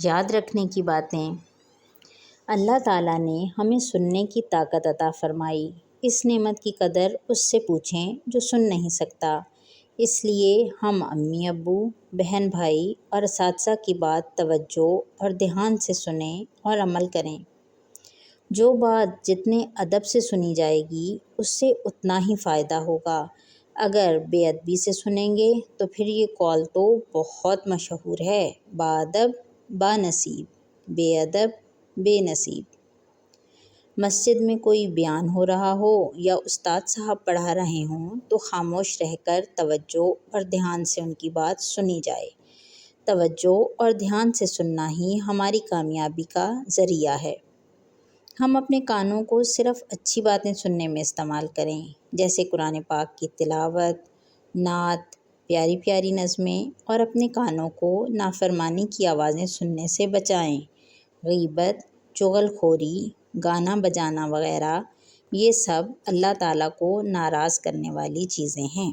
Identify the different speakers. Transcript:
Speaker 1: یاد رکھنے کی باتیں۔ اللہ تعالیٰ نے ہمیں سننے کی طاقت عطا فرمائی۔ اس نعمت کی قدر اس سے پوچھیں جو سن نہیں سکتا۔ اس لیے ہم امی ابو، بہن بھائی اور اساتذہ کی بات توجہ اور دھیان سے سنیں اور عمل کریں۔ جو بات جتنے ادب سے سنی جائے گی اس سے اتنا ہی فائدہ ہوگا۔ اگر بے ادبی سے سنیں گے تو پھر یہ قول تو بہت مشہور ہے، باادب بانصیب، بے ادب بے نصیب۔ مسجد میں کوئی بیان ہو رہا ہو یا استاد صاحب پڑھا رہے ہوں تو خاموش رہ کر توجہ اور دھیان سے ان کی بات سنی جائے۔ توجہ اور دھیان سے سننا ہی ہماری کامیابی کا ذریعہ ہے۔ ہم اپنے کانوں کو صرف اچھی باتیں سننے میں استعمال کریں، جیسے قرآن پاک کی تلاوت، نعت، پیاری پیاری نظمیں، اور اپنے کانوں کو نافرمانی کی آوازیں سننے سے بچائیں۔ غیبت، چغل خوری، گانا بجانا وغیرہ یہ سب اللہ تعالیٰ کو ناراض کرنے والی چیزیں ہیں۔